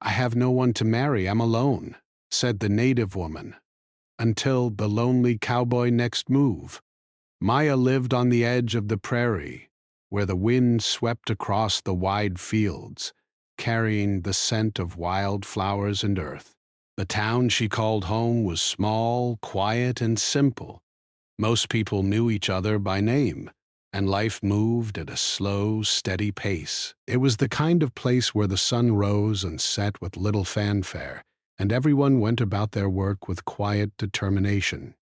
"I have no one to marry, I'm alone," said the native woman, until the lonely cowboy next move. Maya lived on the edge of the prairie, where the wind swept across the wide fields, carrying the scent of wild flowers and earth. The town she called home was small, quiet, and simple. Most people knew each other by name, and life moved at a slow, steady pace. It was the kind of place where the sun rose and set with little fanfare, and everyone went about their work with quiet determination.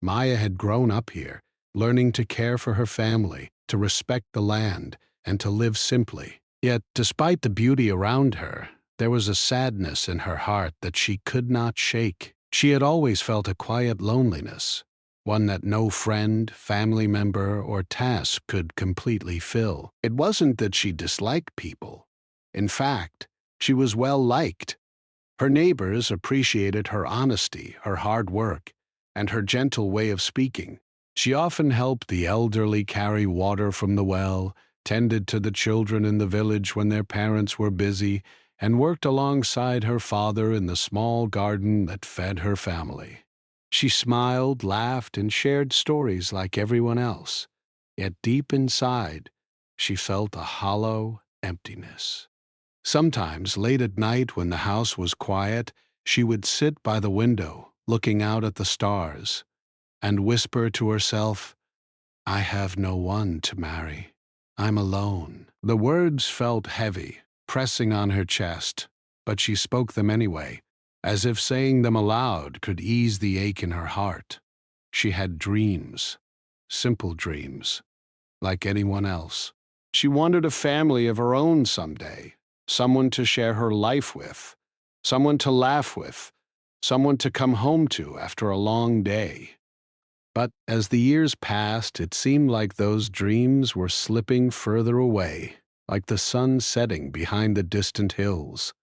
Maya had grown up here, learning to care for her family, to respect the land, and to live simply. Yet, despite the beauty around her, there was a sadness in her heart that she could not shake. She had always felt a quiet loneliness, one that no friend, family member, or task could completely fill. It wasn't that she disliked people. In fact, she was well liked. Her neighbors appreciated her honesty, her hard work, and her gentle way of speaking. She often helped the elderly carry water from the well, tended to the children in the village when their parents were busy, and worked alongside her father in the small garden that fed her family. She smiled, laughed, and shared stories like everyone else. Yet deep inside, she felt a hollow emptiness. Sometimes, late at night when the house was quiet, she would sit by the window, looking out at the stars, and whisper to herself, "I have no one to marry. I'm alone." The words felt heavy, pressing on her chest, but she spoke them anyway, as if saying them aloud could ease the ache in her heart. She had dreams, simple dreams, like anyone else. She wanted a family of her own someday, someone to share her life with, someone to laugh with, someone to come home to after a long day. But as the years passed, it seemed like those dreams were slipping further away, like the sun setting behind the distant hills.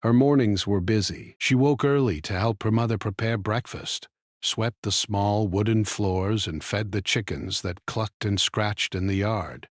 Her mornings were busy. She woke early to help her mother prepare breakfast, swept the small wooden floors, and fed the chickens that clucked and scratched in the yard.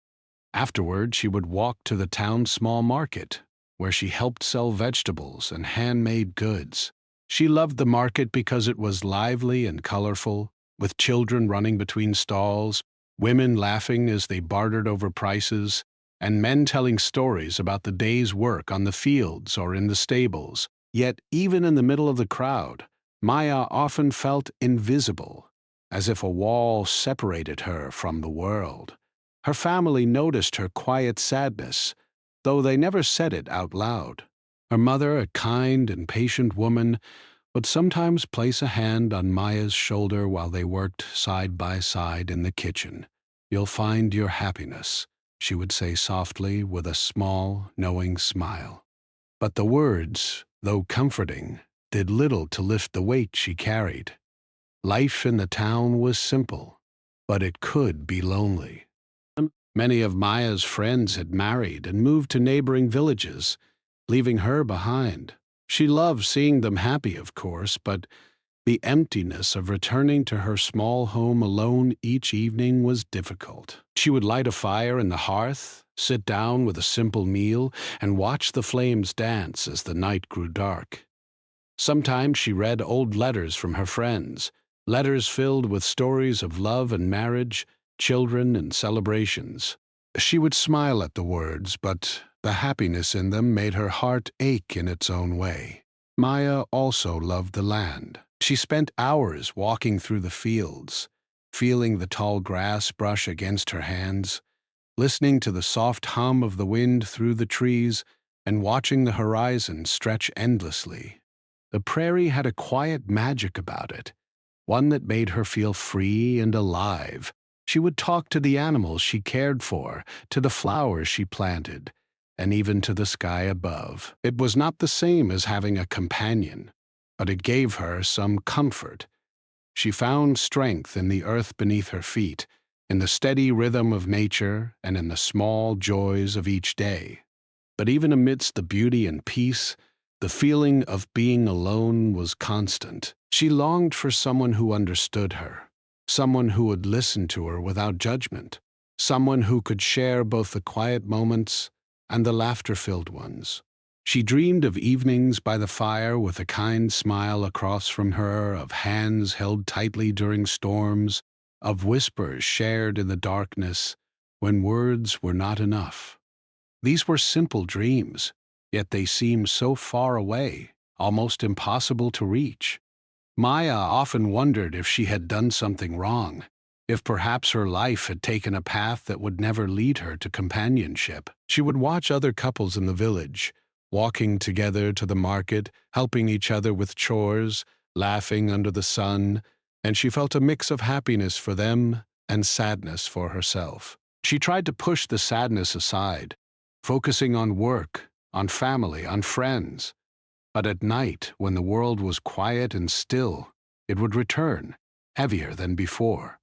Afterward, she would walk to the town's small market, where she helped sell vegetables and handmade goods. She loved the market because it was lively and colorful, with children running between stalls, women laughing as they bartered over prices, and men telling stories about the day's work on the fields or in the stables. Yet, even in the middle of the crowd, Maya often felt invisible, as if a wall separated her from the world. Her family noticed her quiet sadness, though they never said it out loud. Her mother, a kind and patient woman, would sometimes place a hand on Maya's shoulder while they worked side by side in the kitchen. "You'll find your happiness," she would say softly with a small, knowing smile. But the words, though comforting, did little to lift the weight she carried. Life in the town was simple, but it could be lonely. Many of Maya's friends had married and moved to neighboring villages, leaving her behind. She loved seeing them happy, of course, but the emptiness of returning to her small home alone each evening was difficult. She would light a fire in the hearth, sit down with a simple meal, and watch the flames dance as the night grew dark. Sometimes she read old letters from her friends, letters filled with stories of love and marriage, children and celebrations. She would smile at the words, but the happiness in them made her heart ache in its own way. Maya also loved the land. She spent hours walking through the fields, feeling the tall grass brush against her hands, listening to the soft hum of the wind through the trees, and watching the horizon stretch endlessly. The prairie had a quiet magic about it, one that made her feel free and alive. She would talk to the animals she cared for, to the flowers she planted, and even to the sky above. It was not the same as having a companion, but it gave her some comfort. She found strength in the earth beneath her feet, in the steady rhythm of nature, and in the small joys of each day. But even amidst the beauty and peace, the feeling of being alone was constant. She longed for someone who understood her, someone who would listen to her without judgment, someone who could share both the quiet moments and the laughter-filled ones. She dreamed of evenings by the fire with a kind smile across from her, of hands held tightly during storms, of whispers shared in the darkness when words were not enough. These were simple dreams, yet they seemed so far away, almost impossible to reach. Maya often wondered if she had done something wrong, if perhaps her life had taken a path that would never lead her to companionship. She would watch other couples in the village, walking together to the market, helping each other with chores, laughing under the sun, and she felt a mix of happiness for them and sadness for herself. She tried to push the sadness aside, focusing on work, on family, on friends. But at night, when the world was quiet and still, it would return, heavier than before.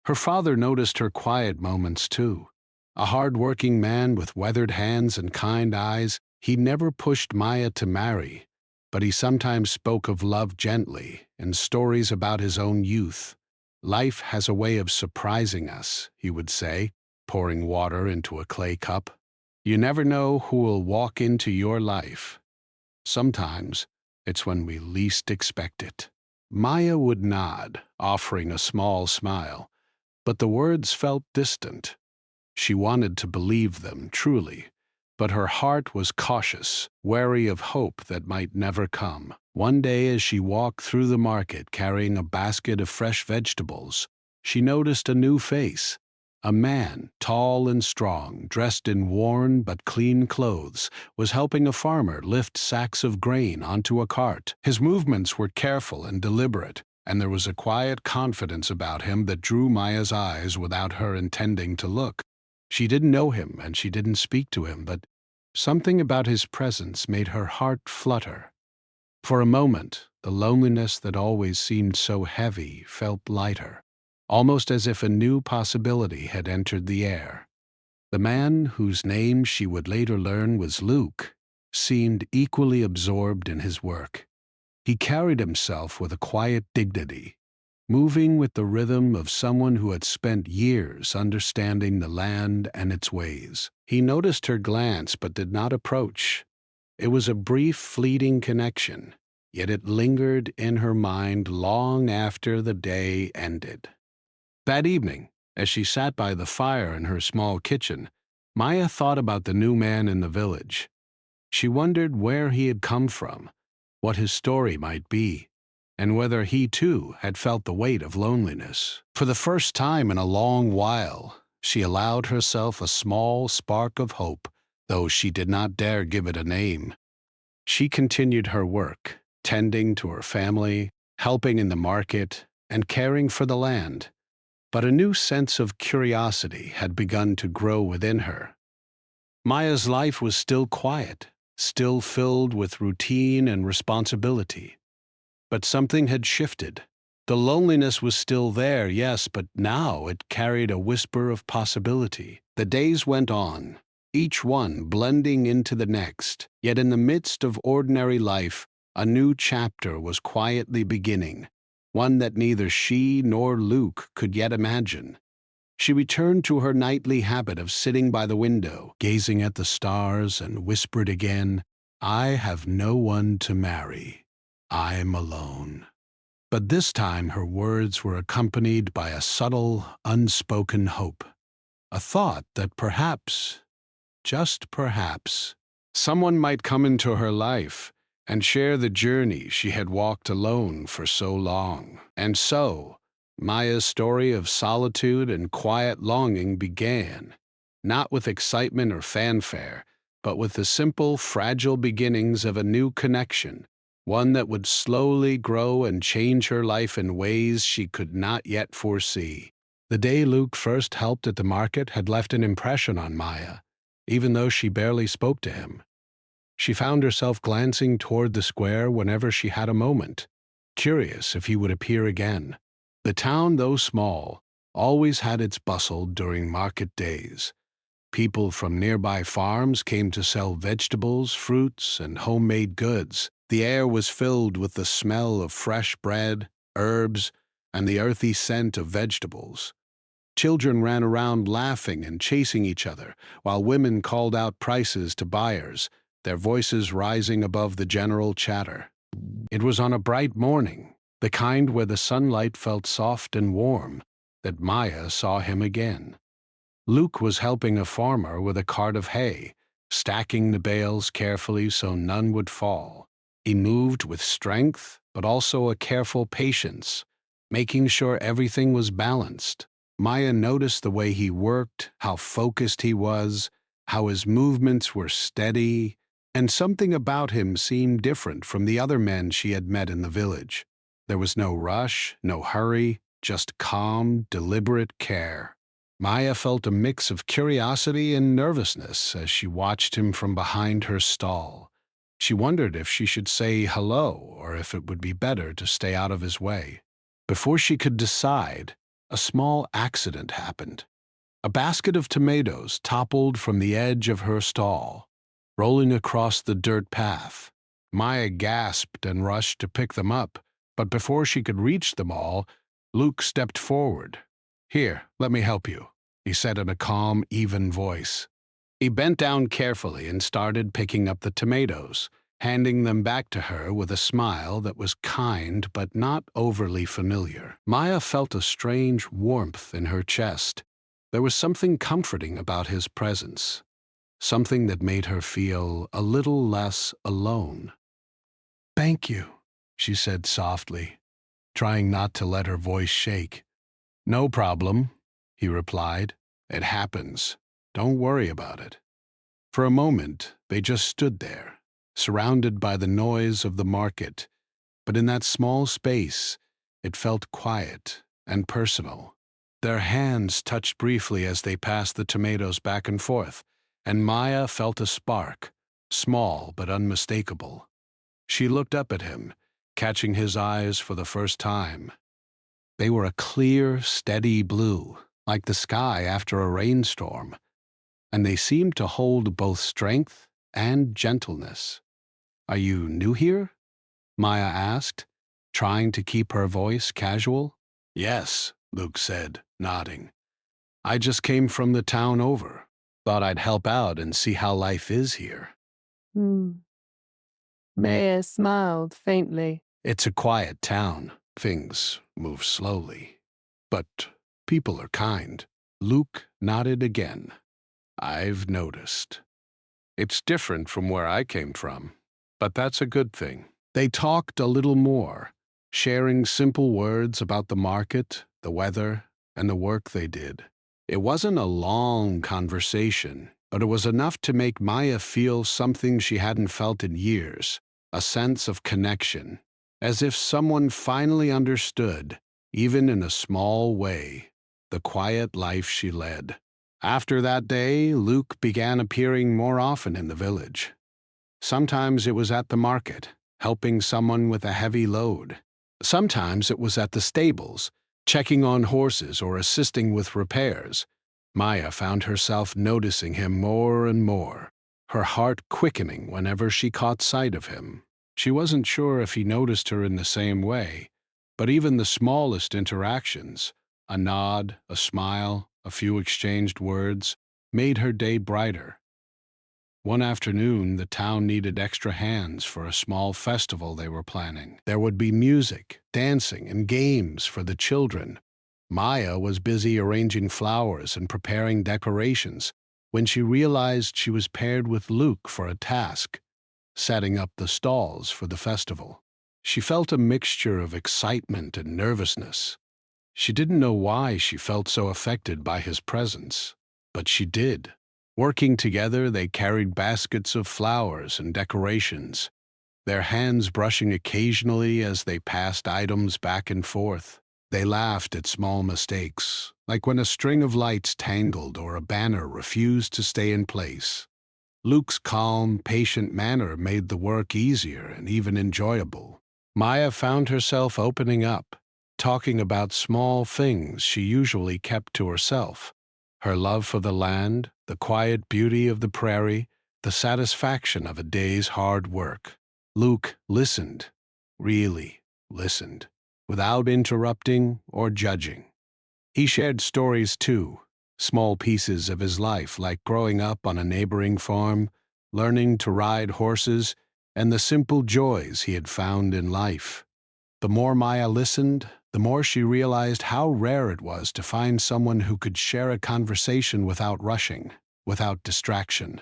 Her father noticed her quiet moments too. A hard-working man with weathered hands and kind eyes, he never pushed Maya to marry, but he sometimes spoke of love gently and stories about his own youth. "Life has a way of surprising us," he would say, pouring water into a clay cup. "You never know who will walk into your life. Sometimes it's when we least expect it." Maya would nod, offering a small smile, but the words felt distant. She wanted to believe them, truly, but her heart was cautious, wary of hope that might never come. One day, as she walked through the market carrying a basket of fresh vegetables, she noticed a new face. A man, tall and strong, dressed in worn but clean clothes, was helping a farmer lift sacks of grain onto a cart. His movements were careful and deliberate, and there was a quiet confidence about him that drew Maya's eyes without her intending to look. She didn't know him and she didn't speak to him, but something about his presence made her heart flutter. For a moment, the loneliness that always seemed so heavy felt lighter, almost as if a new possibility had entered the air. The man, whose name she would later learn was Luke, seemed equally absorbed in his work. He carried himself with a quiet dignity, moving with the rhythm of someone who had spent years understanding the land and its ways. He noticed her glance but did not approach. It was a brief, fleeting connection, yet it lingered in her mind long after the day ended. That evening, as she sat by the fire in her small kitchen, Maya thought about the new man in the village. She wondered where he had come from, what his story might be, and whether he too had felt the weight of loneliness. For the first time in a long while, she allowed herself a small spark of hope, though she did not dare give it a name. She continued her work, tending to her family, helping in the market, and caring for the land. But a new sense of curiosity had begun to grow within her. Maya's life was still quiet, still filled with routine and responsibility. But something had shifted. The loneliness was still there, yes, but now it carried a whisper of possibility. The days went on, each one blending into the next, yet in the midst of ordinary life, a new chapter was quietly beginning, one that neither she nor Luke could yet imagine. She returned to her nightly habit of sitting by the window, gazing at the stars, and whispered again, "I have no one to marry. I'm alone." But this time her words were accompanied by a subtle, unspoken hope, a thought that perhaps, just perhaps, someone might come into her life and share the journey she had walked alone for so long. And so, Maya's story of solitude and quiet longing began, not with excitement or fanfare, but with the simple, fragile beginnings of a new connection, one that would slowly grow and change her life in ways she could not yet foresee. The day Luke first helped at the market had left an impression on Maya, even though she barely spoke to him. She found herself glancing toward the square whenever she had a moment, curious if he would appear again. The town, though small, always had its bustle during market days. People from nearby farms came to sell vegetables, fruits, and homemade goods. The air was filled with the smell of fresh bread, herbs, and the earthy scent of vegetables. Children ran around laughing and chasing each other, while women called out prices to buyers, their voices rising above the general chatter. It was on a bright morning, the kind where the sunlight felt soft and warm, that Maya saw him again. Luke was helping a farmer with a cart of hay, stacking the bales carefully so none would fall. He moved with strength, but also a careful patience, making sure everything was balanced. Maya noticed the way he worked, how focused he was, how his movements were steady, and something about him seemed different from the other men she had met in the village. There was no rush, no hurry, just calm, deliberate care. Maya felt a mix of curiosity and nervousness as she watched him from behind her stall. She wondered if she should say hello or if it would be better to stay out of his way. Before she could decide, a small accident happened. A basket of tomatoes toppled from the edge of her stall, rolling across the dirt path. Maya gasped and rushed to pick them up, but before she could reach them all, Luke stepped forward. "Here, let me help you," he said in a calm, even voice. He bent down carefully and started picking up the tomatoes, handing them back to her with a smile that was kind but not overly familiar. Maya felt a strange warmth in her chest. There was something comforting about his presence, something that made her feel a little less alone. "Thank you," she said softly, trying not to let her voice shake. "No problem," he replied. "It happens. Don't worry about it." For a moment, they just stood there, surrounded by the noise of the market, but in that small space, it felt quiet and personal. Their hands touched briefly as they passed the tomatoes back and forth, and Maya felt a spark, small but unmistakable. She looked up at him, catching his eyes for the first time. They were a clear, steady blue, like the sky after a rainstorm, and they seemed to hold both strength and gentleness. "Are you new here?" Maya asked, trying to keep her voice casual. "Yes," Luke said, nodding. "I just came from the town over. Thought I'd help out and see how life is here." Maya smiled faintly. "It's a quiet town. Things move slowly. But people are kind." Luke nodded again. "I've noticed. It's different from where I came from, but that's a good thing." They talked a little more, sharing simple words about the market, the weather, and the work they did. It wasn't a long conversation, but it was enough to make Maya feel something she hadn't felt in years, a sense of connection, as if someone finally understood, even in a small way, the quiet life she led. After that day, Luke began appearing more often in the village. Sometimes it was at the market, helping someone with a heavy load. Sometimes it was at the stables, checking on horses or assisting with repairs. Maya found herself noticing him more and more, her heart quickening whenever she caught sight of him. She wasn't sure if he noticed her in the same way, but even the smallest interactions, a nod, a smile, a few exchanged words, made her day brighter. One afternoon, the town needed extra hands for a small festival they were planning. There would be music, dancing, and games for the children. Maya was busy arranging flowers and preparing decorations when she realized she was paired with Luke for a task, setting up the stalls for the festival. She felt a mixture of excitement and nervousness. She didn't know why she felt so affected by his presence, but she did. Working together, they carried baskets of flowers and decorations, their hands brushing occasionally as they passed items back and forth. They laughed at small mistakes, like when a string of lights tangled or a banner refused to stay in place. Luke's calm, patient manner made the work easier and even enjoyable. Maya found herself opening up, talking about small things she usually kept to herself. Her love for the land, the quiet beauty of the prairie, the satisfaction of a day's hard work. Luke listened, really listened, without interrupting or judging. He shared stories too, small pieces of his life like growing up on a neighboring farm, learning to ride horses, and the simple joys he had found in life. The more Maya listened, the more she realized how rare it was to find someone who could share a conversation without rushing, without distraction.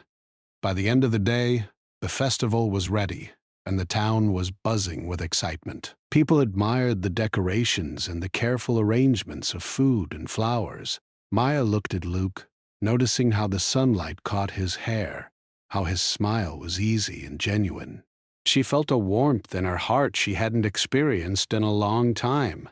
By the end of the day, the festival was ready, and the town was buzzing with excitement. People admired the decorations and the careful arrangements of food and flowers. Maya looked at Luke, noticing how the sunlight caught his hair, how his smile was easy and genuine. She felt a warmth in her heart she hadn't experienced in a long time.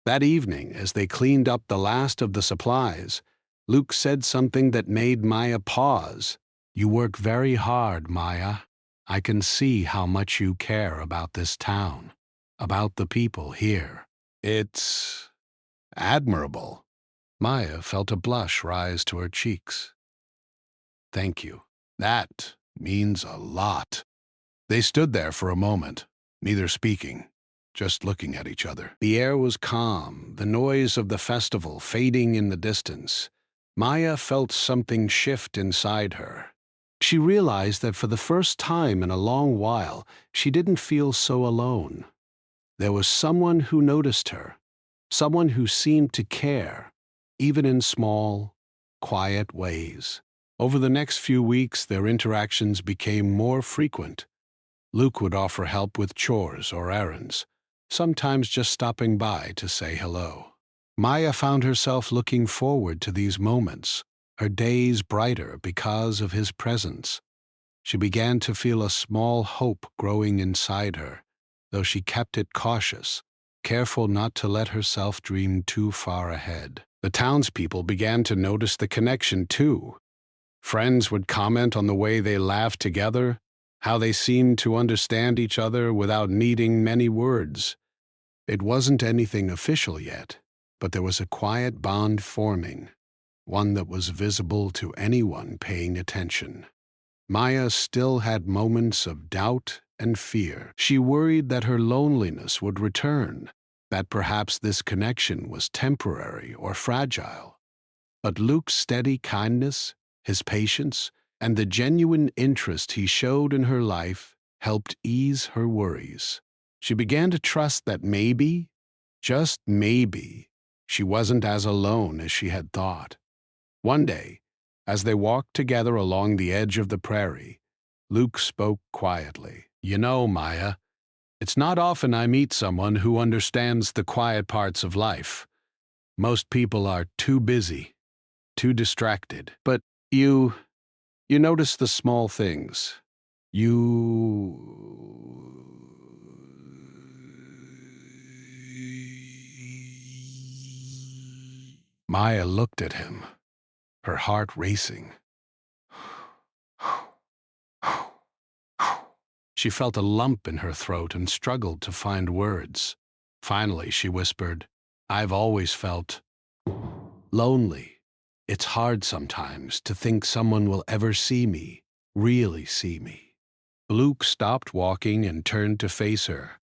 That evening, as they cleaned up the last of the supplies, Luke said something that made Maya pause. "You work very hard, Maya. I can see how much you care about this town, about the people here. It's admirable." Maya felt a blush rise to her cheeks. "Thank you. That means a lot." They stood there for a moment, neither speaking, just looking at each other. The air was calm, the noise of the festival fading in the distance. Maya felt something shift inside her. She realized that for the first time in a long while, she didn't feel so alone. There was someone who noticed her, someone who seemed to care, even in small, quiet ways. Over the next few weeks, their interactions became more frequent. Luke would offer help with chores or errands, sometimes just stopping by to say hello. Maya found herself looking forward to these moments, her days brighter because of his presence. She began to feel a small hope growing inside her, though she kept it cautious, careful not to let herself dream too far ahead. The townspeople began to notice the connection too. Friends would comment on the way they laughed together, how they seemed to understand each other without needing many words. It wasn't anything official yet, but there was a quiet bond forming, one that was visible to anyone paying attention. Maya still had moments of doubt and fear. She worried that her loneliness would return, that perhaps this connection was temporary or fragile. But Luke's steady kindness, his patience, and the genuine interest he showed in her life helped ease her worries. She began to trust that maybe, just maybe, she wasn't as alone as she had thought. One day, as they walked together along the edge of the prairie, Luke spoke quietly. "You know, Maya, it's not often I meet someone who understands the quiet parts of life. Most people are too busy, too distracted. But you notice the small things. Maya looked at him, her heart racing. She felt a lump in her throat and struggled to find words. Finally, she whispered, "I've always felt lonely. It's hard sometimes to think someone will ever see me, really see me." Luke stopped walking and turned to face her.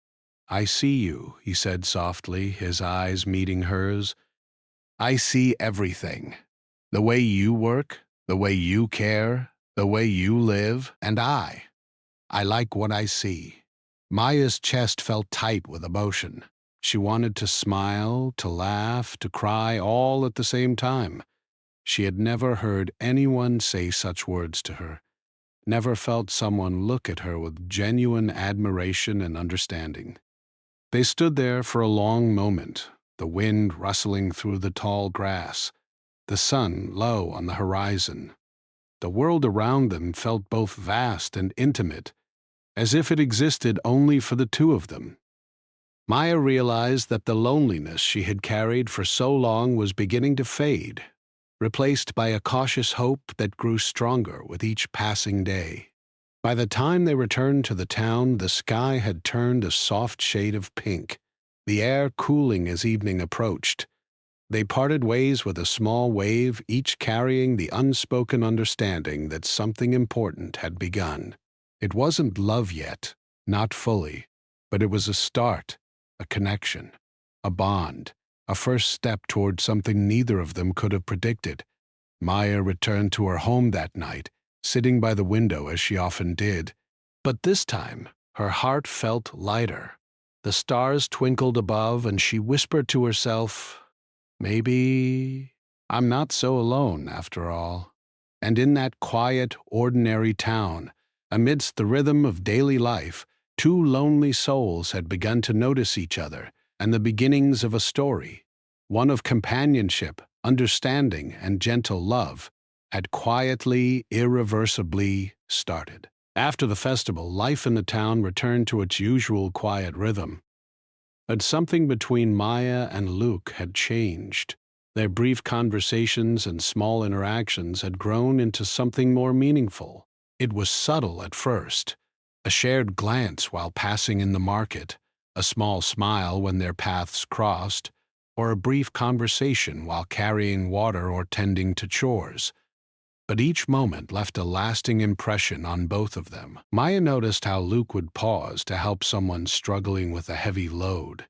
"I see you," he said softly, his eyes meeting hers. "I see everything. The way you work, the way you care, the way you live, and I like what I see." Maya's chest felt tight with emotion. She wanted to smile, to laugh, to cry, all at the same time. She had never heard anyone say such words to her, never felt someone look at her with genuine admiration and understanding. They stood there for a long moment, the wind rustling through the tall grass, the sun low on the horizon. The world around them felt both vast and intimate, as if it existed only for the two of them. Maya realized that the loneliness she had carried for so long was beginning to fade, replaced by a cautious hope that grew stronger with each passing day. By the time they returned to the town, the sky had turned a soft shade of pink, the air cooling as evening approached. They parted ways with a small wave, each carrying the unspoken understanding that something important had begun. It wasn't love yet, not fully, but it was a start, a connection, a bond, a first step toward something neither of them could have predicted. Maya returned to her home that night, sitting by the window as she often did. But this time, her heart felt lighter. The stars twinkled above, and she whispered to herself, maybe I'm not so alone after all. And in that quiet, ordinary town, amidst the rhythm of daily life, two lonely souls had begun to notice each other, and the beginnings of a story, one of companionship, understanding, and gentle love, had quietly, irreversibly started. After the festival, life in the town returned to its usual quiet rhythm. But something between Maya and Luke had changed. Their brief conversations and small interactions had grown into something more meaningful. It was subtle at first, a shared glance while passing in the market, a small smile when their paths crossed, or a brief conversation while carrying water or tending to chores. But each moment left a lasting impression on both of them. Maya noticed how Luke would pause to help someone struggling with a heavy load,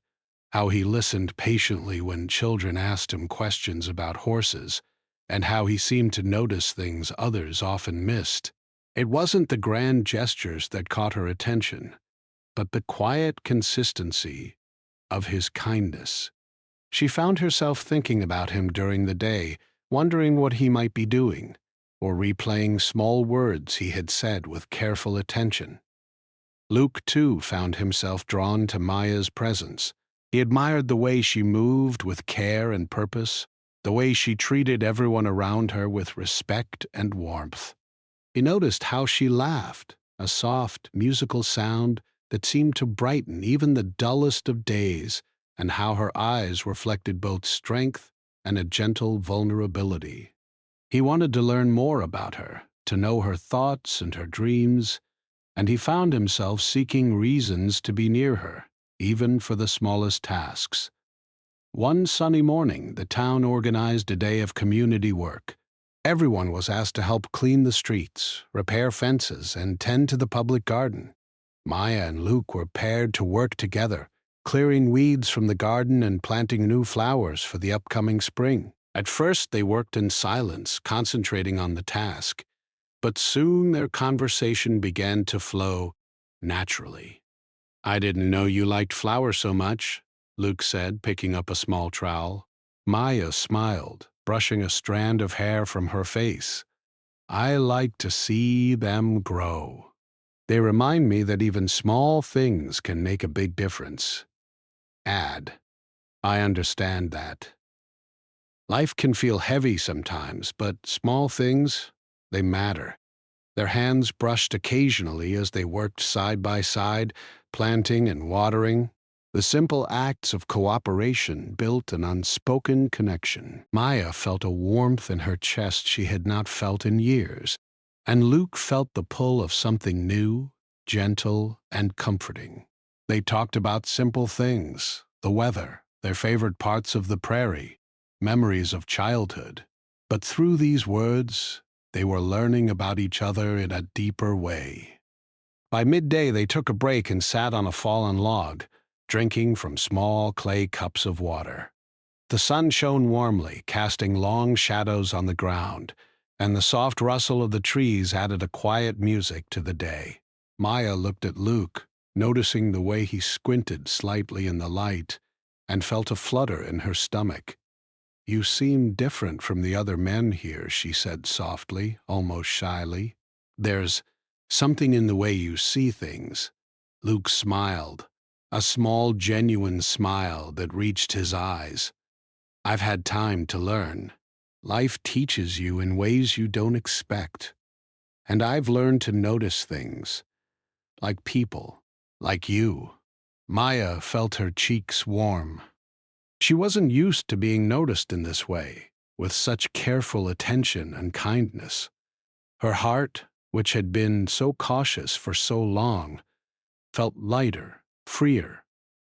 how he listened patiently when children asked him questions about horses, and how he seemed to notice things others often missed. It wasn't the grand gestures that caught her attention, but the quiet consistency of his kindness. She found herself thinking about him during the day, wondering what he might be doing, or replaying small words he had said with careful attention. Luke, too, found himself drawn to Maya's presence. He admired the way she moved with care and purpose, the way she treated everyone around her with respect and warmth. He noticed how she laughed, a soft, musical sound that seemed to brighten even the dullest of days, and how her eyes reflected both strength and a gentle vulnerability. He wanted to learn more about her, to know her thoughts and her dreams, and he found himself seeking reasons to be near her, even for the smallest tasks. One sunny morning, the town organized a day of community work. Everyone was asked to help clean the streets, repair fences, and tend to the public garden. Maya and Luke were paired to work together, clearing weeds from the garden and planting new flowers for the upcoming spring. At first, they worked in silence, concentrating on the task, but soon their conversation began to flow naturally. "I didn't know you liked flowers so much," Luke said, picking up a small trowel. Maya smiled, brushing a strand of hair from her face. "I like to see them grow. They remind me that even small things can make a big difference." I understand that. Life can feel heavy sometimes, but small things, they matter." Their hands brushed occasionally as they worked side by side, planting and watering. The simple acts of cooperation built an unspoken connection. Maya felt a warmth in her chest she had not felt in years, and Luke felt the pull of something new, gentle, and comforting. They talked about simple things, the weather, their favorite parts of the prairie, memories of childhood. But through these words, they were learning about each other in a deeper way. By midday, they took a break and sat on a fallen log, drinking from small clay cups of water. The sun shone warmly, casting long shadows on the ground, and the soft rustle of the trees added a quiet music to the day. Maya looked at Luke, noticing the way he squinted slightly in the light, and felt a flutter in her stomach. "You seem different from the other men here," she said softly, almost shyly. "There's something in the way you see things." Luke smiled, a small, genuine smile that reached his eyes. "I've had time to learn. Life teaches you in ways you don't expect. And I've learned to notice things, like people, like you." Maya felt her cheeks warm. She wasn't used to being noticed in this way, with such careful attention and kindness. Her heart, which had been so cautious for so long, felt lighter, freer.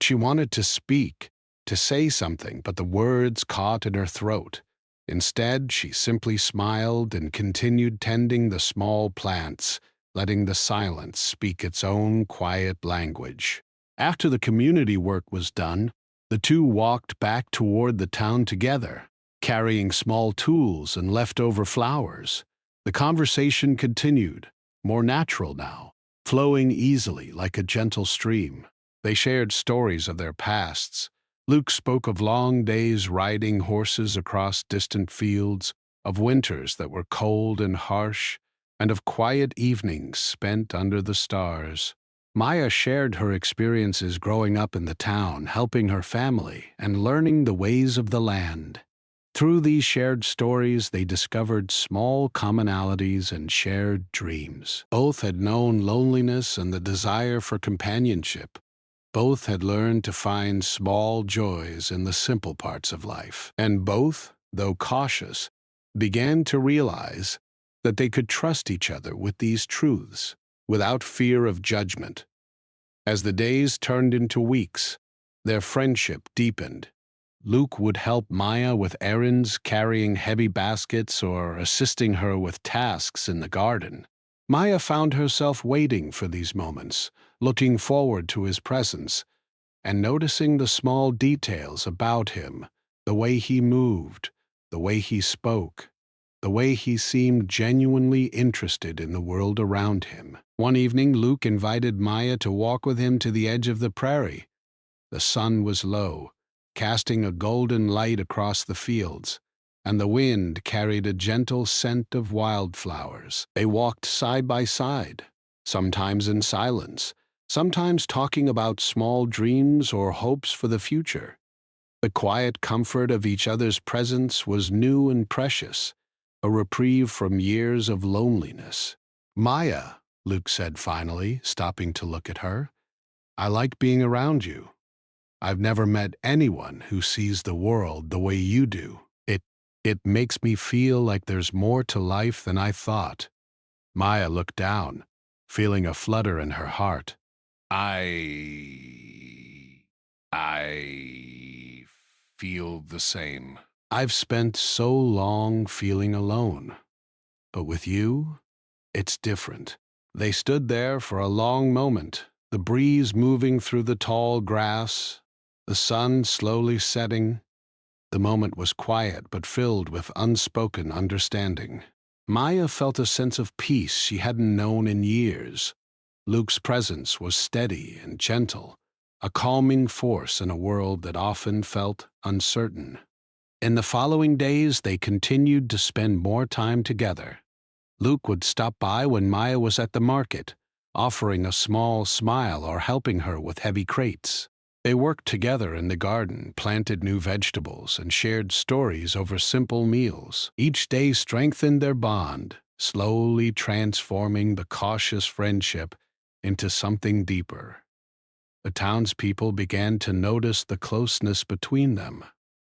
She wanted to speak, to say something, but the words caught in her throat. Instead, she simply smiled and continued tending the small plants, letting the silence speak its own quiet language. After the community work was done, the two walked back toward the town together, carrying small tools and leftover flowers. The conversation continued, more natural now, flowing easily like a gentle stream. They shared stories of their pasts. Luke spoke of long days riding horses across distant fields, of winters that were cold and harsh, and of quiet evenings spent under the stars. Maya shared her experiences growing up in the town, helping her family, and learning the ways of the land. Through these shared stories, they discovered small commonalities and shared dreams. Both had known loneliness and the desire for companionship. Both had learned to find small joys in the simple parts of life. And both, though cautious, began to realize that they could trust each other with these truths, without fear of judgment. As the days turned into weeks, their friendship deepened. Luke would help Maya with errands, carrying heavy baskets, or assisting her with tasks in the garden. Maya found herself waiting for these moments, looking forward to his presence, and noticing the small details about him, the way he moved, the way he spoke, the way he seemed genuinely interested in the world around him. One evening, Luke invited Maya to walk with him to the edge of the prairie. The sun was low, casting a golden light across the fields, and the wind carried a gentle scent of wildflowers. They walked side by side, sometimes in silence, sometimes talking about small dreams or hopes for the future. The quiet comfort of each other's presence was new and precious, a reprieve from years of loneliness. "Maya," Luke said finally, stopping to look at her, "I like being around you. I've never met anyone who sees the world the way you do. It makes me feel like there's more to life than I thought." Maya looked down, feeling a flutter in her heart. I feel the same. I've spent so long feeling alone. But with you, it's different." They stood there for a long moment, the breeze moving through the tall grass, the sun slowly setting. The moment was quiet but filled with unspoken understanding. Maya felt a sense of peace she hadn't known in years. Luke's presence was steady and gentle, a calming force in a world that often felt uncertain. In the following days, they continued to spend more time together. Luke would stop by when Maya was at the market, offering a small smile or helping her with heavy crates. They worked together in the garden, planted new vegetables, and shared stories over simple meals. Each day strengthened their bond, slowly transforming the cautious friendship into something deeper. The townspeople began to notice the closeness between them.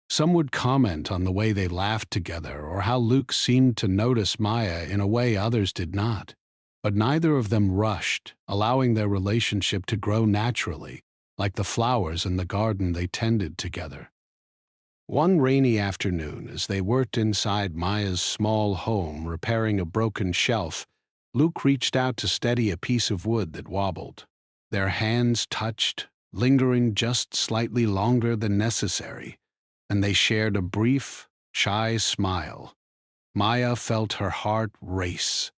Some would comment on the way they laughed together or how Luke seemed to notice Maya in a way others did not. But neither of them rushed, allowing their relationship to grow naturally, like the flowers in the garden they tended together. One rainy afternoon, as they worked inside Maya's small home repairing a broken shelf, Luke reached out to steady a piece of wood that wobbled. Their hands touched, lingering just slightly longer than necessary, and they shared a brief, shy smile. Maya felt her heart race.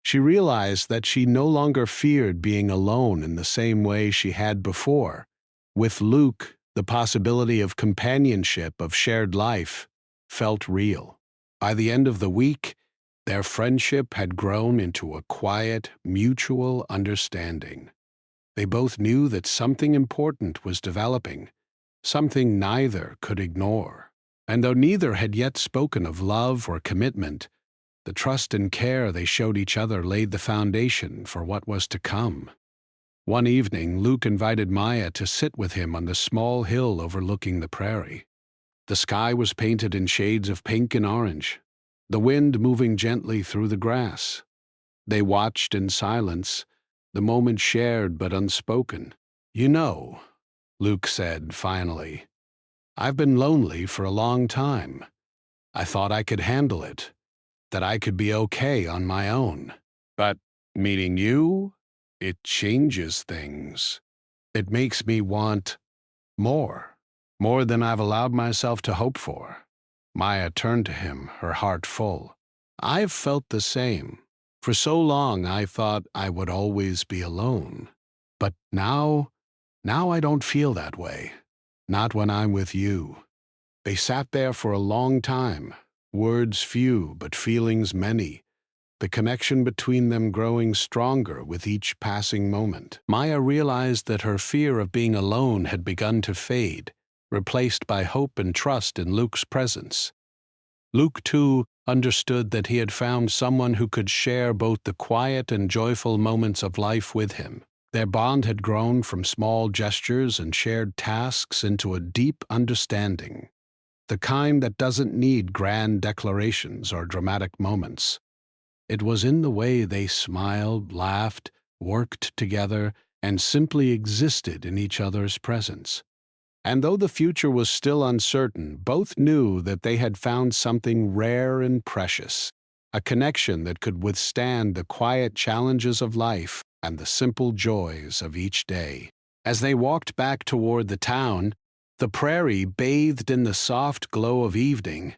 She realized that she no longer feared being alone in the same way she had before. With Luke, the possibility of companionship, of shared life, felt real. By the end of the week, their friendship had grown into a quiet, mutual understanding. They both knew that something important was developing, something neither could ignore. And though neither had yet spoken of love or commitment, the trust and care they showed each other laid the foundation for what was to come. One evening, Luke invited Maya to sit with him on the small hill overlooking the prairie. The sky was painted in shades of pink and orange, the wind moving gently through the grass. They watched in silence, the moment shared but unspoken. "You know," Luke said finally, "I've been lonely for a long time. I thought I could handle it, that I could be okay on my own. But meeting you, it changes things. It makes me want more than I've allowed myself to hope for." Maya turned to him, her heart full. I've felt the same. For so long, I thought I would always be alone. But now I don't feel that way. Not when I'm with you. They sat there for a long time, words few, but feelings many, the connection between them growing stronger with each passing moment. Maya realized that her fear of being alone had begun to fade, replaced by hope and trust in Luke's presence. Luke, too, understood that he had found someone who could share both the quiet and joyful moments of life with him. Their bond had grown from small gestures and shared tasks into a deep understanding, the kind that doesn't need grand declarations or dramatic moments. It was in the way they smiled, laughed, worked together, and simply existed in each other's presence. And though the future was still uncertain, both knew that they had found something rare and precious, a connection that could withstand the quiet challenges of life and the simple joys of each day. As they walked back toward the town, the prairie bathed in the soft glow of evening,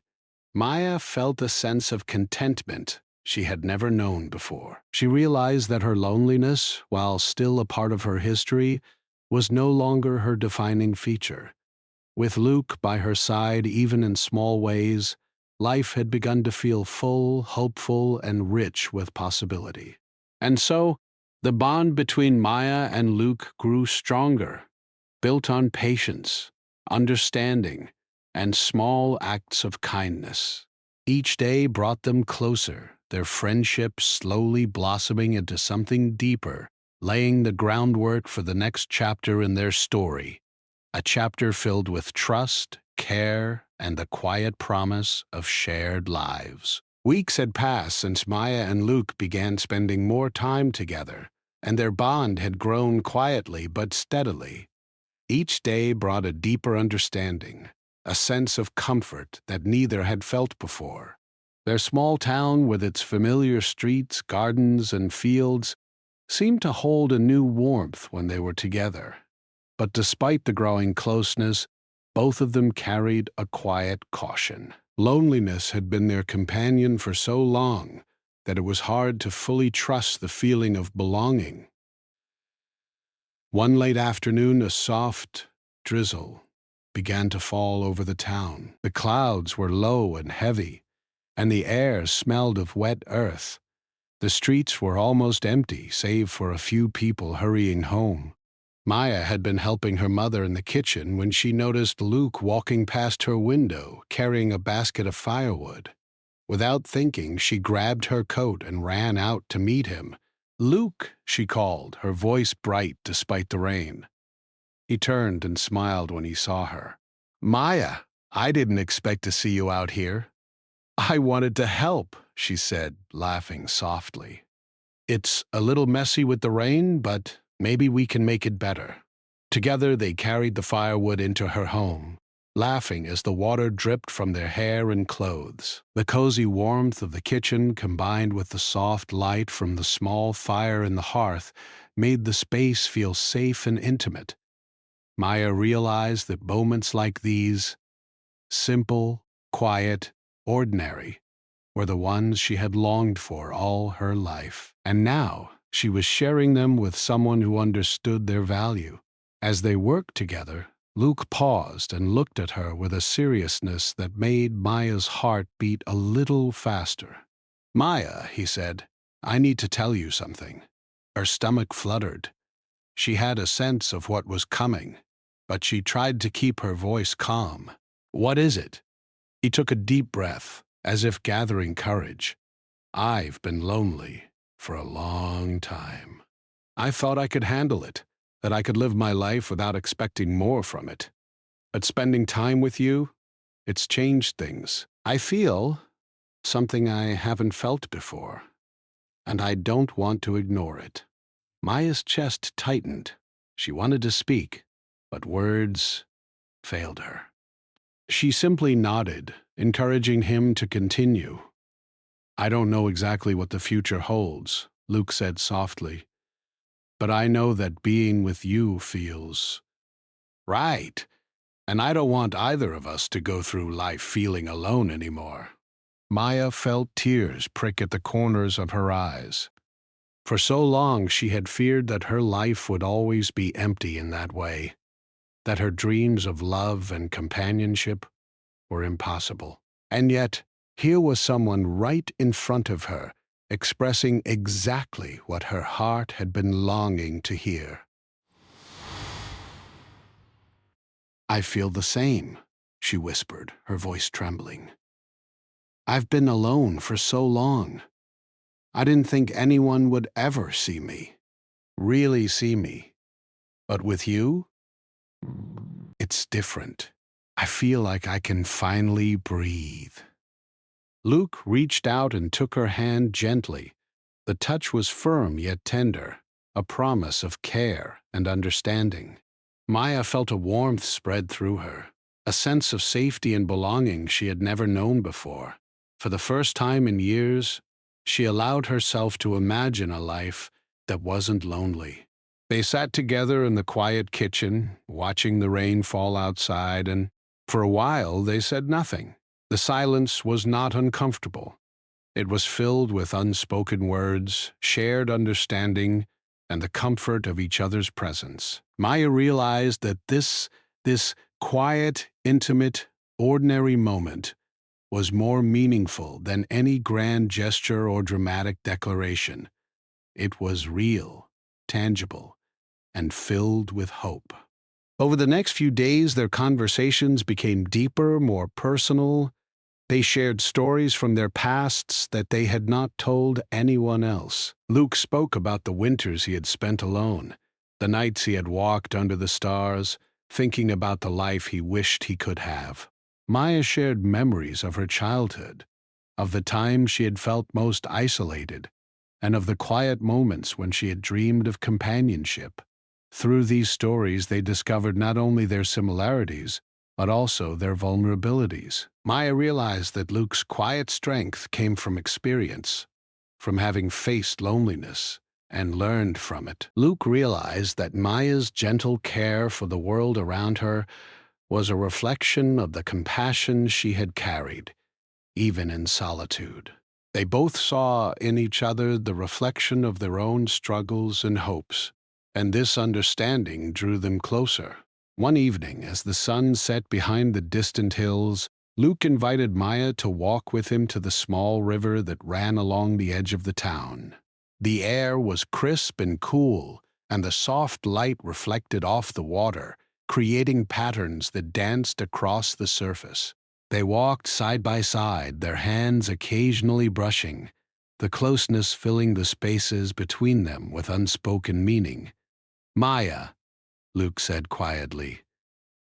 Maya felt a sense of contentment she had never known before. She realized that her loneliness, while still a part of her history, was no longer her defining feature. With Luke by her side, even in small ways, life had begun to feel full, hopeful, and rich with possibility. And so, the bond between Maya and Luke grew stronger, built on patience, understanding, and small acts of kindness. Each day brought them closer, their friendship slowly blossoming into something deeper, laying the groundwork for the next chapter in their story, a chapter filled with trust, care, and the quiet promise of shared lives. Weeks had passed since Maya and Luke began spending more time together, and their bond had grown quietly but steadily. Each day brought a deeper understanding, a sense of comfort that neither had felt before. Their small town, with its familiar streets, gardens, and fields, seemed to hold a new warmth when they were together. But despite the growing closeness, both of them carried a quiet caution. Loneliness had been their companion for so long that it was hard to fully trust the feeling of belonging. One late afternoon, a soft drizzle began to fall over the town. The clouds were low and heavy, and the air smelled of wet earth. The streets were almost empty, save for a few people hurrying home. Maya had been helping her mother in the kitchen when she noticed Luke walking past her window, carrying a basket of firewood. Without thinking, she grabbed her coat and ran out to meet him. "Luke," she called, her voice bright despite the rain. He turned and smiled when he saw her. "Maya, I didn't expect to see you out here." "I wanted to help," she said, laughing softly. "It's a little messy with the rain, but maybe we can make it better." Together they carried the firewood into her home, laughing as the water dripped from their hair and clothes. The cozy warmth of the kitchen, combined with the soft light from the small fire in the hearth, made the space feel safe and intimate. Maya realized that moments like these, simple, quiet, ordinary, were the ones she had longed for all her life. And now she was sharing them with someone who understood their value. As they worked together, Luke paused and looked at her with a seriousness that made Maya's heart beat a little faster. "Maya," he said, "I need to tell you something." Her stomach fluttered. She had a sense of what was coming, but she tried to keep her voice calm. "What is it?" He took a deep breath, as if gathering courage. "I've been lonely for a long time. I thought I could handle it, that I could live my life without expecting more from it. But spending time with you, it's changed things. I feel something I haven't felt before, and I don't want to ignore it." Maya's chest tightened. She wanted to speak, but words failed her. She simply nodded, encouraging him to continue. "I don't know exactly what the future holds," Luke said softly, "but I know that being with you feels right, and I don't want either of us to go through life feeling alone anymore." Maya felt tears prick at the corners of her eyes. For so long she had feared that her life would always be empty in that way, that her dreams of love and companionship were impossible. And yet, here was someone right in front of her, expressing exactly what her heart had been longing to hear. "I feel the same," she whispered, her voice trembling. "I've been alone for so long. I didn't think anyone would ever see me, really see me. But with you, it's different. I feel like I can finally breathe." Luke reached out and took her hand gently. The touch was firm yet tender, a promise of care and understanding. Maya felt a warmth spread through her, a sense of safety and belonging she had never known before. For the first time in years, she allowed herself to imagine a life that wasn't lonely. They sat together in the quiet kitchen, watching the rain fall outside, and for a while they said nothing. The silence was not uncomfortable. It was filled with unspoken words, shared understanding, and the comfort of each other's presence. Maya realized that this quiet, intimate, ordinary moment was more meaningful than any grand gesture or dramatic declaration. It was real, tangible, and filled with hope. Over the next few days, their conversations became deeper, more personal. They shared stories from their pasts that they had not told anyone else. Luke spoke about the winters he had spent alone, the nights he had walked under the stars, thinking about the life he wished he could have. Maya shared memories of her childhood, of the times she had felt most isolated, and of the quiet moments when she had dreamed of companionship. Through these stories, they discovered not only their similarities, but also their vulnerabilities. Maya realized that Luke's quiet strength came from experience, from having faced loneliness and learned from it. Luke realized that Maya's gentle care for the world around her was a reflection of the compassion she had carried, even in solitude. They both saw in each other the reflection of their own struggles and hopes, and this understanding drew them closer. One evening, as the sun set behind the distant hills, Luke invited Maya to walk with him to the small river that ran along the edge of the town. The air was crisp and cool, and the soft light reflected off the water, creating patterns that danced across the surface. They walked side by side, their hands occasionally brushing, the closeness filling the spaces between them with unspoken meaning. "Maya," Luke said quietly,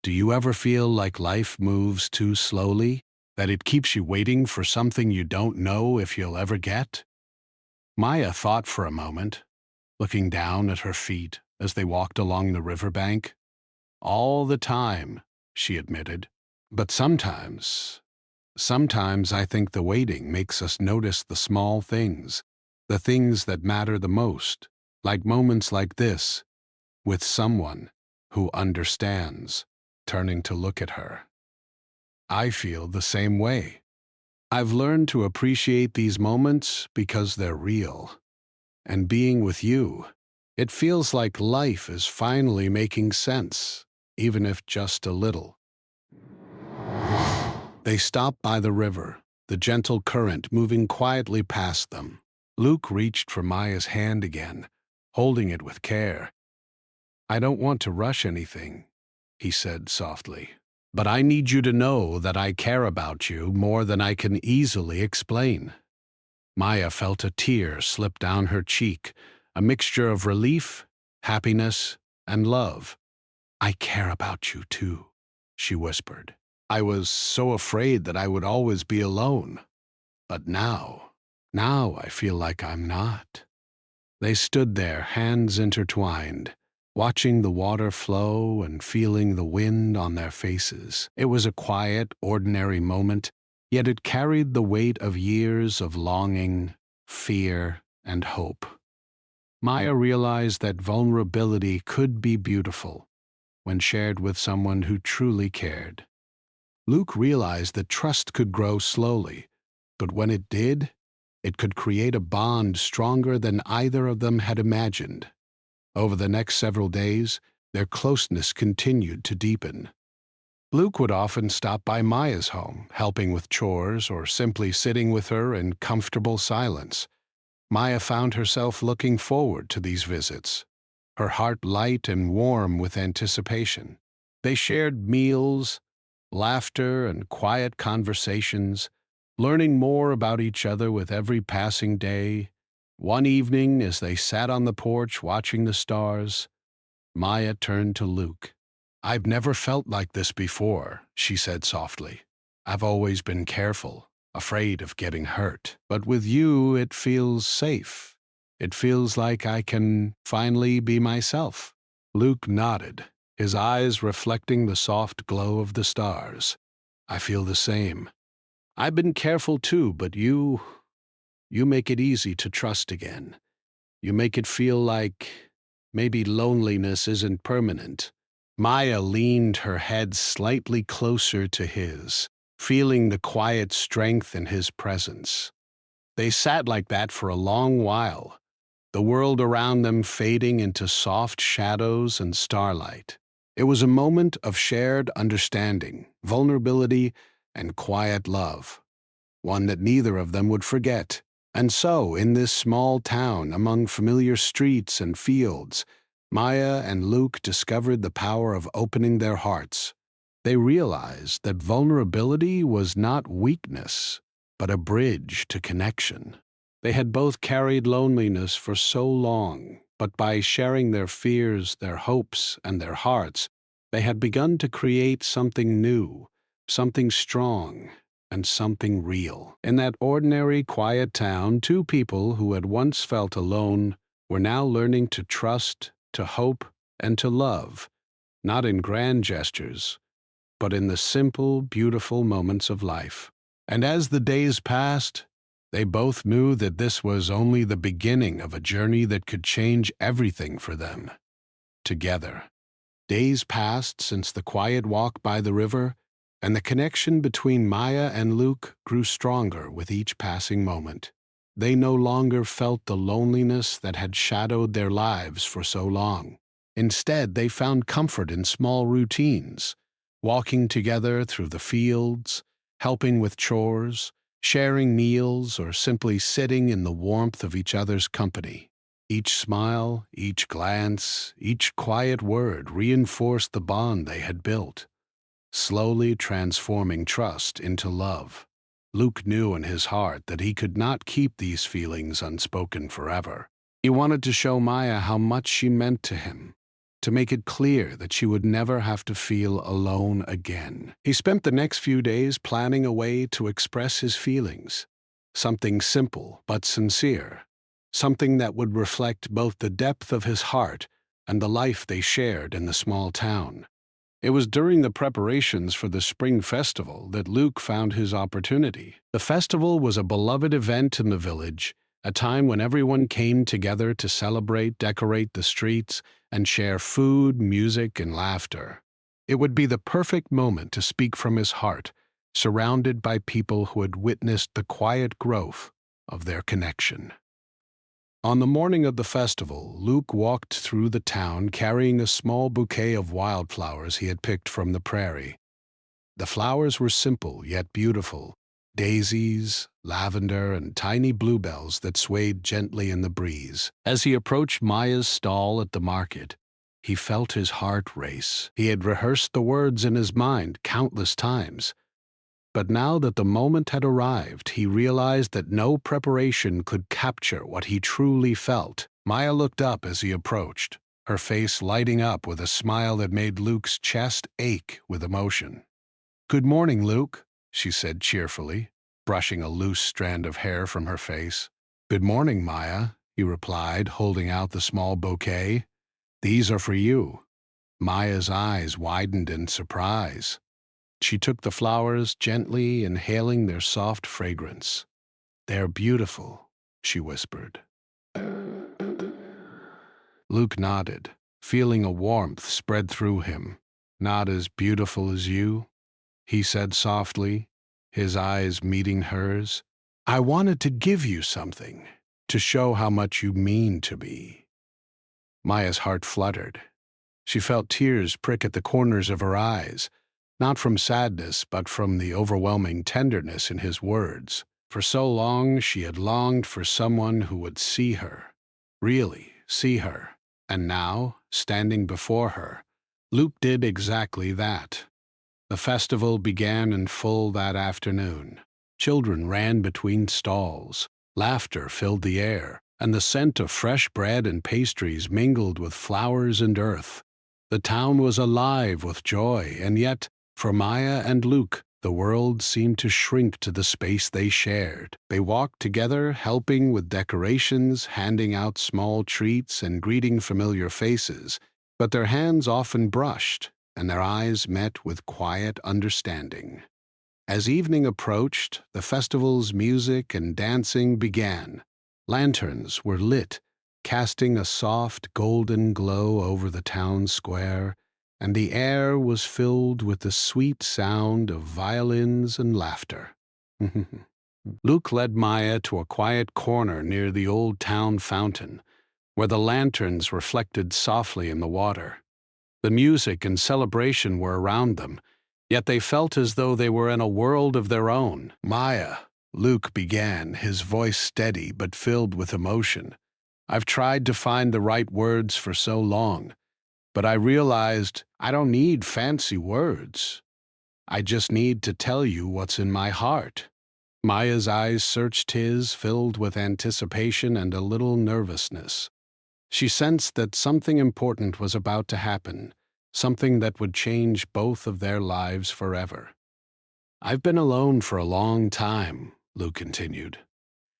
"do you ever feel like life moves too slowly, that it keeps you waiting for something you don't know if you'll ever get?" Maya thought for a moment, looking down at her feet as they walked along the riverbank. "All the time," she admitted. "But sometimes I think the waiting makes us notice the small things, the things that matter the most, like moments like this, with someone who understands," turning to look at her. "I feel the same way. I've learned to appreciate these moments because they're real. And being with you, it feels like life is finally making sense, even if just a little." They stopped by the river, the gentle current moving quietly past them. Luke reached for Maya's hand again, holding it with care. "I don't want to rush anything," he said softly, "but I need you to know that I care about you more than I can easily explain." Maya felt a tear slip down her cheek, a mixture of relief, happiness, and love. "I care about you too," she whispered. "I was so afraid that I would always be alone. But now I feel like I'm not." They stood there, hands intertwined, watching the water flow and feeling the wind on their faces. It was a quiet, ordinary moment, yet it carried the weight of years of longing, fear, and hope. Maya realized that vulnerability could be beautiful when shared with someone who truly cared. Luke realized that trust could grow slowly, But when it did, it could create a bond stronger than either of them had imagined. Over the next several days, their closeness continued to deepen. Luke would often stop by Maya's home, helping with chores or simply sitting with her in comfortable silence. Maya found herself looking forward to these visits, her heart light and warm with anticipation. They shared meals, laughter, and quiet conversations, learning more about each other with every passing day. One evening, as they sat on the porch watching the stars, Maya turned to Luke. "I've never felt like this before," she said softly. "I've always been careful, afraid of getting hurt. But with you, it feels safe. It feels like I can finally be myself." Luke nodded, his eyes reflecting the soft glow of the stars. "I feel the same. I've been careful too, but you make it easy to trust again. You make it feel like maybe loneliness isn't permanent." Maya leaned her head slightly closer to his, feeling the quiet strength in his presence. They sat like that for a long while, the world around them fading into soft shadows and starlight. It was a moment of shared understanding, vulnerability, and quiet love, one that neither of them would forget. And so, in this small town, among familiar streets and fields, Maya and Luke discovered the power of opening their hearts. They realized that vulnerability was not weakness, but a bridge to connection. They had both carried loneliness for so long, but by sharing their fears, their hopes, and their hearts, they had begun to create something new, something strong, and something real. In that ordinary, quiet town, two people who had once felt alone were now learning to trust, to hope, and to love, not in grand gestures, but in the simple, beautiful moments of life. And as the days passed, they both knew that this was only the beginning of a journey that could change everything for them. Together. Days passed since the quiet walk by the river, and the connection between Maya and Luke grew stronger with each passing moment. They no longer felt the loneliness that had shadowed their lives for so long. Instead, they found comfort in small routines, walking together through the fields, helping with chores, sharing meals, or simply sitting in the warmth of each other's company. Each smile, each glance, each quiet word reinforced the bond they had built, slowly transforming trust into love. Luke knew in his heart that he could not keep these feelings unspoken forever. He wanted to show Maya how much she meant to him, to make it clear that she would never have to feel alone again. He spent the next few days planning a way to express his feelings, something simple but sincere, something that would reflect both the depth of his heart and the life they shared in the small town. It was during the preparations for the spring festival that Luke found his opportunity. The festival was a beloved event in the village, a time when everyone came together to celebrate, decorate the streets, and share food, music, and laughter. It would be the perfect moment to speak from his heart, surrounded by people who had witnessed the quiet growth of their connection. On the morning of the festival, Luke walked through the town carrying a small bouquet of wildflowers he had picked from the prairie. The flowers were simple yet beautiful, daisies, lavender, and tiny bluebells that swayed gently in the breeze. As he approached Maya's stall at the market, he felt his heart race. He had rehearsed the words in his mind countless times, but now that the moment had arrived, he realized that no preparation could capture what he truly felt. Maya looked up as he approached, her face lighting up with a smile that made Luke's chest ache with emotion. "Good morning, Luke," she said cheerfully, brushing a loose strand of hair from her face. "Good morning, Maya," he replied, holding out the small bouquet. "These are for you." Maya's eyes widened in surprise. She took the flowers, gently inhaling their soft fragrance. "They're beautiful," she whispered. Luke nodded, feeling a warmth spread through him. "Not as beautiful as you?" he said softly, his eyes meeting hers. I wanted to give you something, to show how much you mean to me. Maya's heart fluttered. She felt tears prick at the corners of her eyes, not from sadness, but from the overwhelming tenderness in his words. For so long she had longed for someone who would see her, really see her. And now, standing before her, Luke did exactly that. The festival began in full that afternoon. Children ran between stalls, laughter filled the air, and the scent of fresh bread and pastries mingled with flowers and earth. The town was alive with joy, and yet, for Maya and Luke, the world seemed to shrink to the space they shared. They walked together, helping with decorations, handing out small treats, and greeting familiar faces, but their hands often brushed, and their eyes met with quiet understanding. As evening approached, the festival's music and dancing began. Lanterns were lit, casting a soft golden glow over the town square, and the air was filled with the sweet sound of violins and laughter. Luke led Maya to a quiet corner near the old town fountain, where the lanterns reflected softly in the water. The music and celebration were around them, yet they felt as though they were in a world of their own. Maya, Luke began, his voice steady but filled with emotion. I've tried to find the right words for so long, but I realized I don't need fancy words. I just need to tell you what's in my heart. Maya's eyes searched his, filled with anticipation and a little nervousness. She sensed that something important was about to happen, something that would change both of their lives forever. I've been alone for a long time, Luke continued.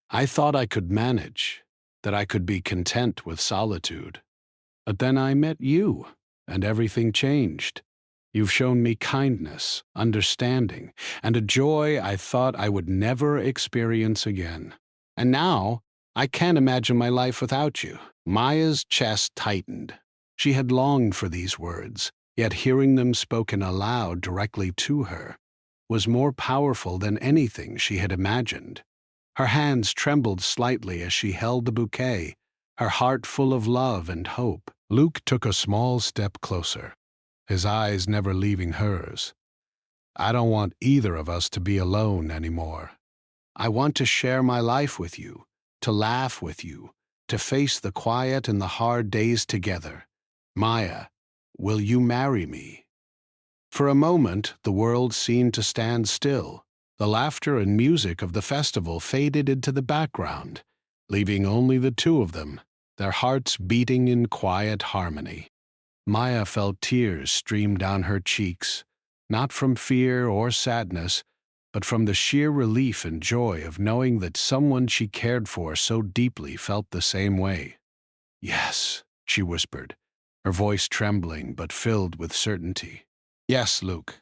I thought I could manage, that I could be content with solitude. But then I met you, and everything changed. You've shown me kindness, understanding, and a joy I thought I would never experience again. And now, I can't imagine my life without you. Maya's chest tightened. She had longed for these words, yet hearing them spoken aloud directly to her was more powerful than anything she had imagined. Her hands trembled slightly as she held the bouquet, her heart full of love and hope. Luke took a small step closer, his eyes never leaving hers. I don't want either of us to be alone anymore. I want to share my life with you, to laugh with you, to face the quiet and the hard days together. Maya, will you marry me? For a moment, the world seemed to stand still. The laughter and music of the festival faded into the background, leaving only the two of them, their hearts beating in quiet harmony. Maya felt tears stream down her cheeks, not from fear or sadness, but from the sheer relief and joy of knowing that someone she cared for so deeply felt the same way. Yes, she whispered, her voice trembling but filled with certainty. Yes, Luke,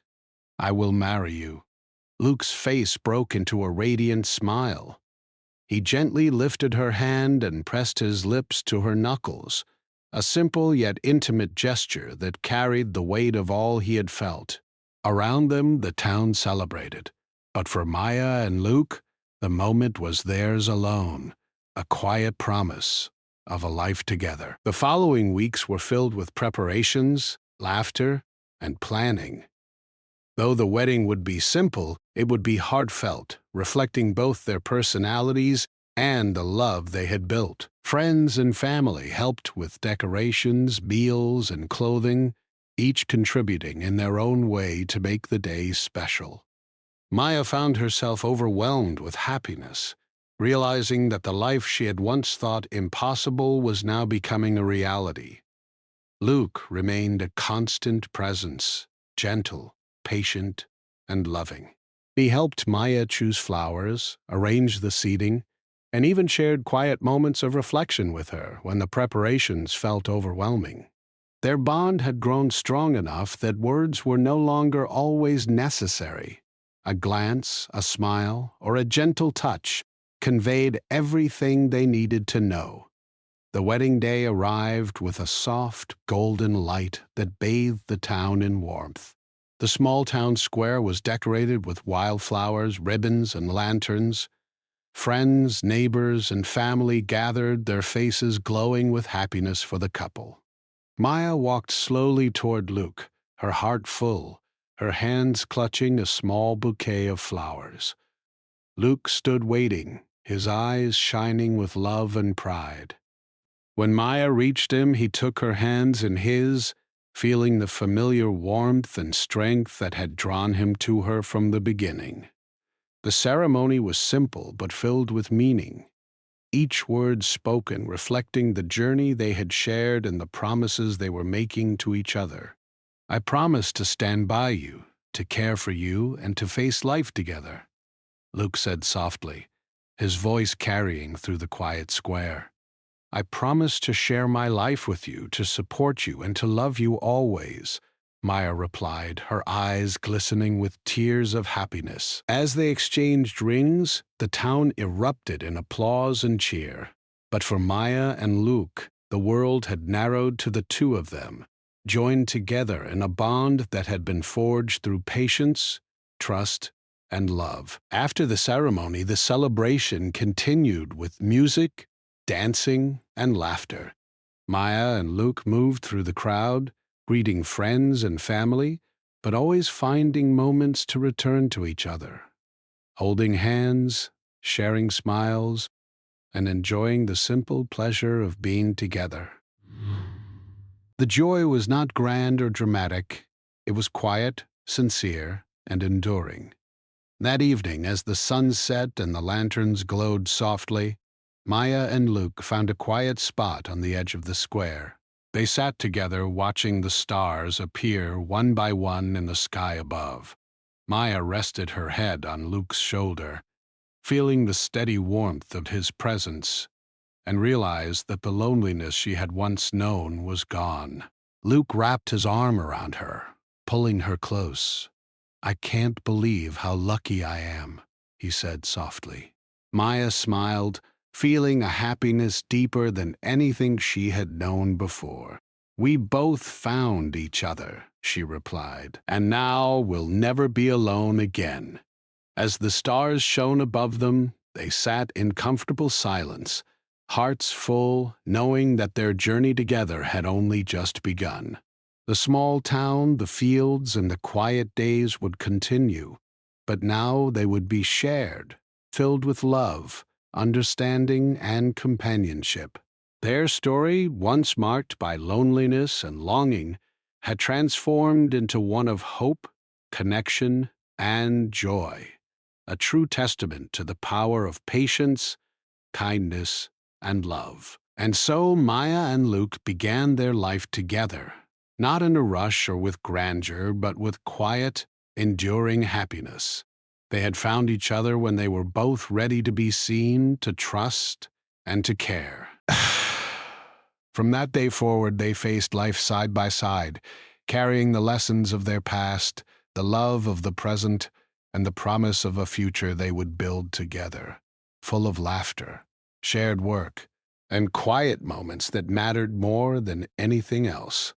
I will marry you. Luke's face broke into a radiant smile. He gently lifted her hand and pressed his lips to her knuckles, a simple yet intimate gesture that carried the weight of all he had felt. Around them, the town celebrated, but for Maya and Luke, the moment was theirs alone, a quiet promise of a life together. The following weeks were filled with preparations, laughter, and planning. Though the wedding would be simple, it would be heartfelt, reflecting both their personalities and the love they had built. Friends and family helped with decorations, meals, and clothing, each contributing in their own way to make the day special. Maya found herself overwhelmed with happiness, realizing that the life she had once thought impossible was now becoming a reality. Luke remained a constant presence, gentle, patient, and loving. He helped Maya choose flowers, arrange the seating, and even shared quiet moments of reflection with her when the preparations felt overwhelming. Their bond had grown strong enough that words were no longer always necessary. A glance, a smile, or a gentle touch conveyed everything they needed to know. The wedding day arrived with a soft, golden light that bathed the town in warmth. The small town square was decorated with wildflowers, ribbons, and lanterns. Friends, neighbors, and family gathered, their faces glowing with happiness for the couple. Maya walked slowly toward Luke, her heart full, her hands clutching a small bouquet of flowers. Luke stood waiting, his eyes shining with love and pride. When Maya reached him, he took her hands in his, feeling the familiar warmth and strength that had drawn him to her from the beginning. The ceremony was simple but filled with meaning, each word spoken reflecting the journey they had shared and the promises they were making to each other. "I promise to stand by you, to care for you, and to face life together," Luke said softly, his voice carrying through the quiet square. "I promise to share my life with you, to support you, and to love you always," Maya replied, her eyes glistening with tears of happiness. As they exchanged rings, the town erupted in applause and cheer. But for Maya and Luke, the world had narrowed to the two of them, joined together in a bond that had been forged through patience, trust, and love. After the ceremony, the celebration continued with music, dancing, and laughter. Maya and Luke moved through the crowd, greeting friends and family, but always finding moments to return to each other, holding hands, sharing smiles, and enjoying the simple pleasure of being together. The joy was not grand or dramatic. It was quiet, sincere, and enduring. That evening, as the sun set and the lanterns glowed softly, Maya and Luke found a quiet spot on the edge of the square. They sat together, watching the stars appear one by one in the sky above. Maya rested her head on Luke's shoulder, feeling the steady warmth of his presence, and realized that the loneliness she had once known was gone. Luke wrapped his arm around her, pulling her close. "I can't believe how lucky I am," he said softly. Maya smiled, feeling a happiness deeper than anything she had known before. "We both found each other," she replied, "and now we'll never be alone again." As the stars shone above them, they sat in comfortable silence, hearts full, knowing that their journey together had only just begun. The small town, the fields, and the quiet days would continue, but now they would be shared, filled with love, understanding, and companionship. Their story, once marked by loneliness and longing, had transformed into one of hope, connection, and joy, a true testament to the power of patience, kindness, and love. And so Maya and Luke began their life together, not in a rush or with grandeur, but with quiet, enduring happiness. They had found each other when they were both ready to be seen, to trust, and to care. From that day forward, they faced life side by side, carrying the lessons of their past, the love of the present, and the promise of a future they would build together, full of laughter, shared work, and quiet moments that mattered more than anything else.